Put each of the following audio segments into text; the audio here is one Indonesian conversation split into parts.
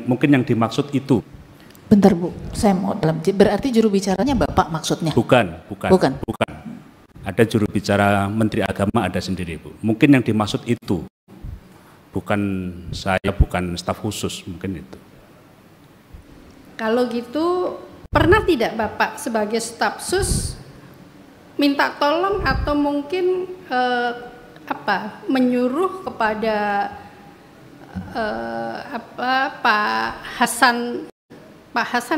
mungkin yang dimaksud itu. Bentar Bu, saya mau berarti juru bicaranya Bapak maksudnya? Bukan. Ada juru bicara Menteri Agama ada sendiri Bu. Mungkin yang dimaksud itu. Bukan saya, bukan staf khusus, mungkin itu. Kalau gitu, pernah tidak Bapak sebagai staf sus minta tolong atau mungkin menyuruh kepada Pak Hasan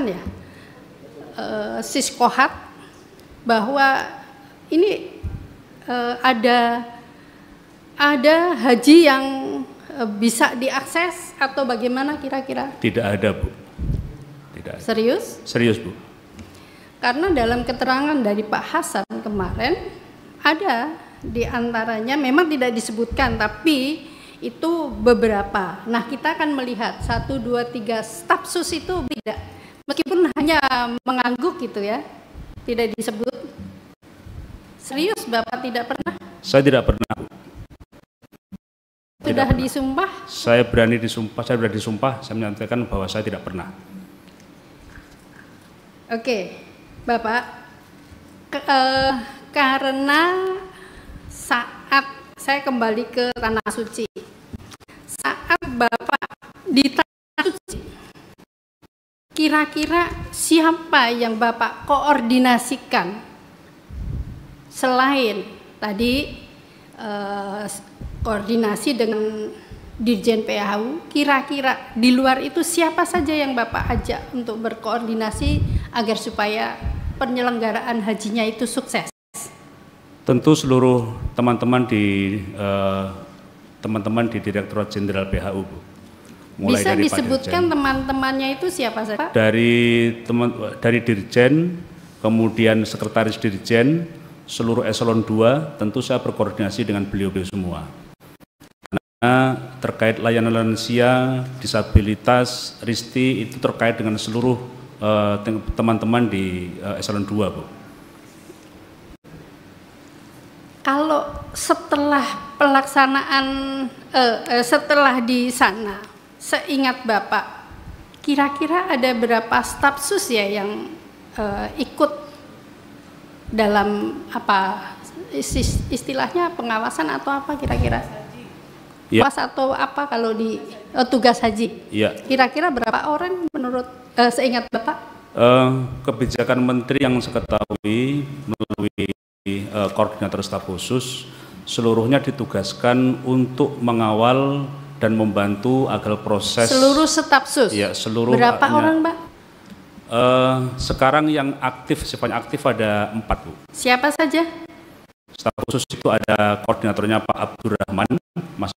ya, Siskohat, bahwa ini ada haji yang bisa diakses atau bagaimana kira-kira? Tidak ada Bu. Tidak ada. Serius? Serius Bu. Karena dalam keterangan dari Pak Hasan kemarin ada di antaranya memang tidak disebutkan tapi itu beberapa. Nah kita akan melihat 1, 2, 3 staf sus itu tidak, meskipun hanya mengangguk gitu ya, tidak disebut. Serius Bapak tidak pernah? Saya tidak pernah Bu. Sudah disumpah? Saya berani disumpah, saya menyampaikan bahwa saya tidak pernah. Oke, Bapak, karena saat saya kembali ke Tanah Suci, saat Bapak di Tanah Suci, kira-kira siapa yang Bapak koordinasikan selain tadi koordinasi dengan Dirjen PHU, kira-kira di luar itu siapa saja yang Bapak ajak untuk berkoordinasi agar supaya penyelenggaraan hajinya itu sukses? Tentu seluruh teman-teman di Direktorat Jenderal PHU Bu. Mulai bisa dari disebutkan teman-temannya itu siapa saja? Dari Dirjen, kemudian Sekretaris Dirjen, seluruh eselon 2, tentu saya berkoordinasi dengan beliau-beliau semua. Karena terkait layanan lansia, disabilitas, RISTI itu terkait dengan seluruh teman-teman di eselon 2 Bu. Kalau setelah pelaksanaan, setelah di sana, seingat Bapak, kira-kira ada berapa staf sus ya yang ikut dalam apa istilahnya pengawasan atau apa kira-kira? Ya. Pas atau apa kalau di tugas haji? Ya. Kira-kira berapa orang menurut seingat Bapak? Kebijakan Menteri yang saya ketahui melalui koordinator staf khusus seluruhnya ditugaskan untuk mengawal dan membantu agar proses seluruh staf sus. Ya, seluruh. Berapa orang, Pak? Sekarang yang aktif, sifatnya aktif ada 4 Bu. Siapa saja? Staf khusus itu ada koordinatornya Pak Abdurrahman, Mas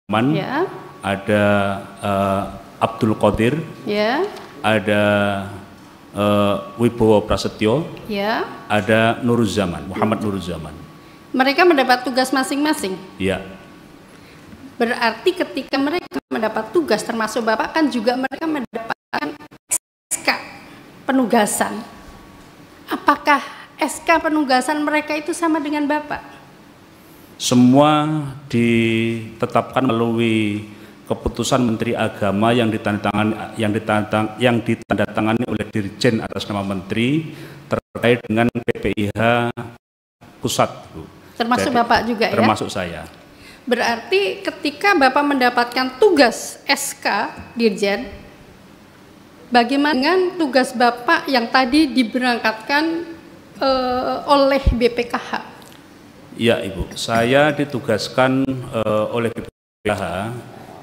Rahman, ya. Ada Abdul Qadir, ya. Ada Wibowo Prasetyo, ya. Ada Nuruzzaman, Muhammad Nuruzzaman. Mereka mendapat tugas masing-masing? Ya. Berarti ketika mereka mendapat tugas, termasuk Bapak kan juga mereka mendapatkan SK penugasan. Apakah SK penugasan mereka itu sama dengan Bapak? Semua ditetapkan melalui keputusan Menteri Agama yang ditandatangani oleh Dirjen atas nama Menteri terkait dengan PPIH pusat, Bu. Termasuk jadi, Bapak juga ya? Termasuk saya. Berarti ketika Bapak mendapatkan tugas SK Dirjen, bagaimana dengan tugas Bapak yang tadi diberangkatkan oleh BPKH? Ya Ibu, saya ditugaskan oleh BPKH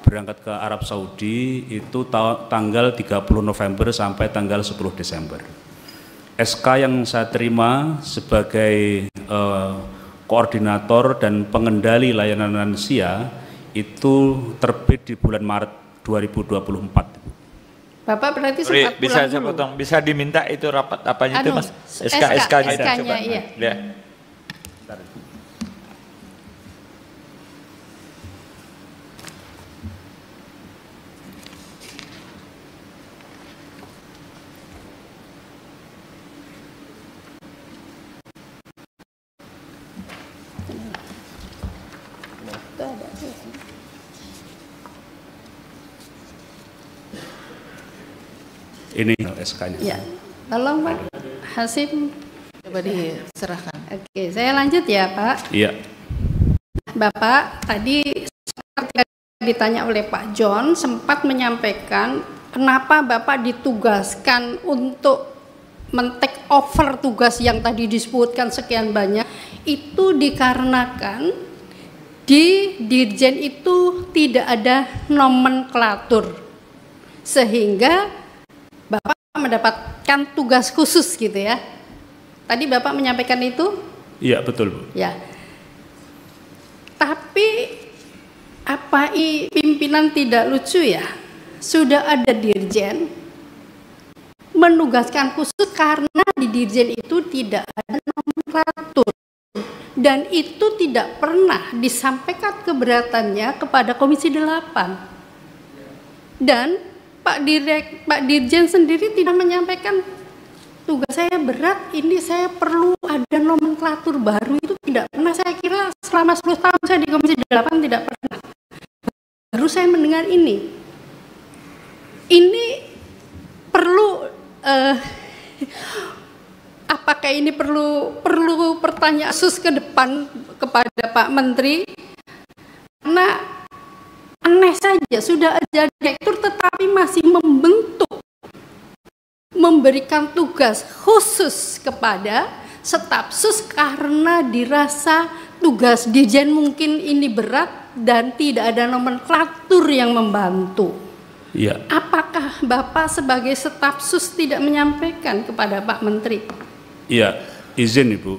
berangkat ke Arab Saudi itu tanggal 30 November sampai tanggal 10 Desember. SK yang saya terima sebagai koordinator dan pengendali layanan lansia itu terbit di bulan Maret 2024. Bapak berarti sempat bisa saya potong, bisa diminta itu rapat apanya itu Mas? SK-nya iya. Ya. Ini SK-nya. Ya, tolong Pak Hasim. Coba diserahkan. Oke, saya lanjut ya Pak. Iya. Bapak tadi ketika ditanya oleh Pak John sempat menyampaikan kenapa Bapak ditugaskan untuk men-take over tugas yang tadi disebutkan sekian banyak. Itu dikarenakan di Dirjen itu tidak ada nomenklatur, sehingga Bapak mendapatkan tugas khusus gitu ya. Tadi Bapak menyampaikan itu? Iya, betul, Bu. Ya. Tapi apa pimpinan tidak lucu ya? Sudah ada dirjen menugaskan khusus karena di dirjen itu tidak ada nomenklatur. Dan itu tidak pernah disampaikan keberatannya kepada Komisi 8. Dan Pak Dirjen sendiri tidak menyampaikan tugas saya berat, ini saya perlu ada nomenklatur baru, itu tidak pernah. Saya kira selama 10 tahun saya di Komisi 8 tidak pernah. Baru saya mendengar ini. Ini perlu apakah ini perlu pertanyaan khusus ke depan kepada Pak Menteri? Karena aneh saja, sudah ada direktur tetapi masih memberikan tugas khusus kepada stafsus karena dirasa tugas dirjen mungkin ini berat dan tidak ada nomenklatur yang membantu. Iya. Apakah Bapak sebagai stafsus tidak menyampaikan kepada Pak Menteri? Iya, izin Ibu.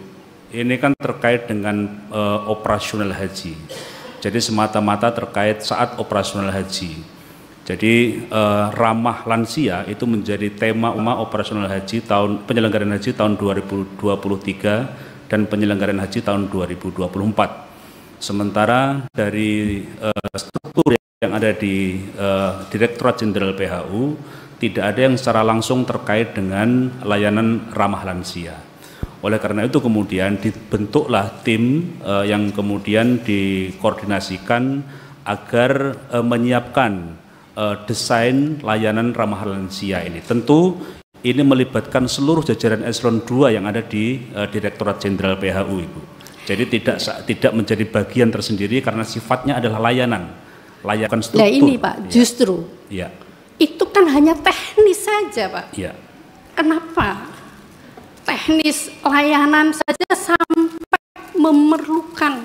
Ini kan terkait dengan operasional haji. Jadi semata-mata terkait saat operasional haji. Jadi ramah lansia itu menjadi tema operasional haji penyelenggaraan haji tahun 2023 dan penyelenggaraan haji tahun 2024. Sementara dari struktur yang ada di Direktorat Jenderal PHU tidak ada yang secara langsung terkait dengan layanan ramah lansia. Oleh karena itu kemudian dibentuklah tim yang kemudian dikoordinasikan agar menyiapkan desain layanan ramah lansia ini. Tentu ini melibatkan seluruh jajaran eselon 2 yang ada di Direktorat Jenderal PHU, Ibu. Jadi tidak menjadi bagian tersendiri karena sifatnya adalah layanan struktur. Nah ini Pak, justru ya. Itu kan hanya teknis saja Pak. Ya. Kenapa? Teknis layanan saja sampai memerlukan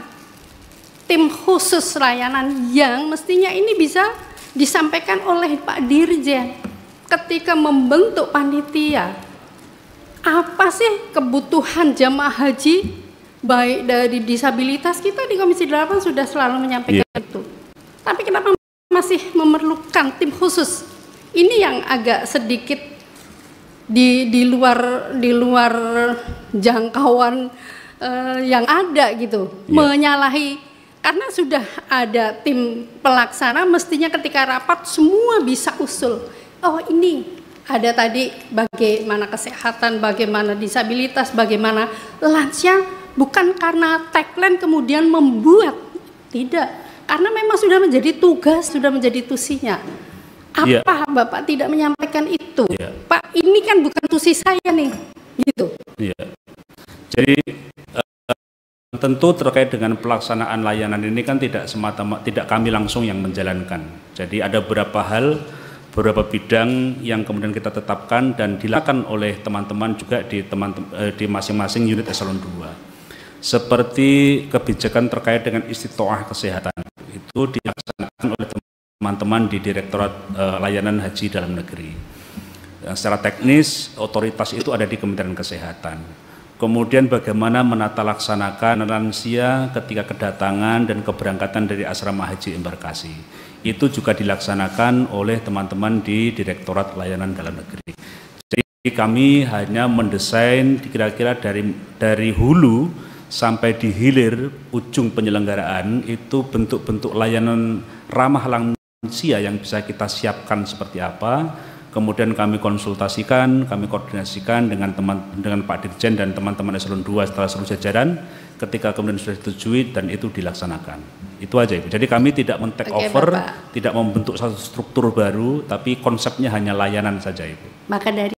tim khusus layanan yang mestinya ini bisa disampaikan oleh Pak Dirjen ketika membentuk panitia. Apa sih kebutuhan jamaah haji baik dari disabilitas? Kita di Komisi 8 sudah selalu menyampaikan itu. Tapi kenapa masih memerlukan tim khusus? Ini yang agak sedikit di luar jangkauan yang ada gitu, menyalahi. Karena sudah ada tim pelaksana, mestinya ketika rapat semua bisa usul. Oh ini ada tadi bagaimana kesehatan, bagaimana disabilitas, bagaimana lansia, bukan karena tagline kemudian membuat, tidak. Karena memang sudah menjadi tugas, sudah menjadi tusinya. Apa Bapak tidak menyampaikan itu? Pak, ini kan bukan tusi saya nih, gitu. Jadi tentu terkait dengan pelaksanaan layanan ini kan tidak semata-mata tidak kami langsung yang menjalankan. Jadi ada beberapa beberapa bidang yang kemudian kita tetapkan dan dilakukan oleh teman-teman juga di masing-masing unit eselon 2. Seperti kebijakan terkait dengan istitoah kesehatan itu dilaksanakan oleh teman-teman di Direktorat Layanan Haji Dalam Negeri. Secara teknis otoritas itu ada di Kementerian Kesehatan. Kemudian bagaimana menata laksanakan lansia ketika kedatangan dan keberangkatan dari asrama haji embarkasi. Itu juga dilaksanakan oleh teman-teman di Direktorat Layanan Dalam Negeri. Jadi kami hanya mendesain kira-kira dari hulu sampai di hilir ujung penyelenggaraan itu bentuk-bentuk layanan ramah lansia yang bisa kita siapkan seperti apa. kemudian kami konsultasikan, kami koordinasikan dengan Pak Dirjen dan teman-teman eselon 2 setelah seluruh jajaran, ketika kemudian sudah disetujui dan itu dilaksanakan. Itu aja Ibu. Jadi kami tidak men-take over, tidak membentuk satu struktur baru, tapi konsepnya hanya layanan saja Ibu. Maka dari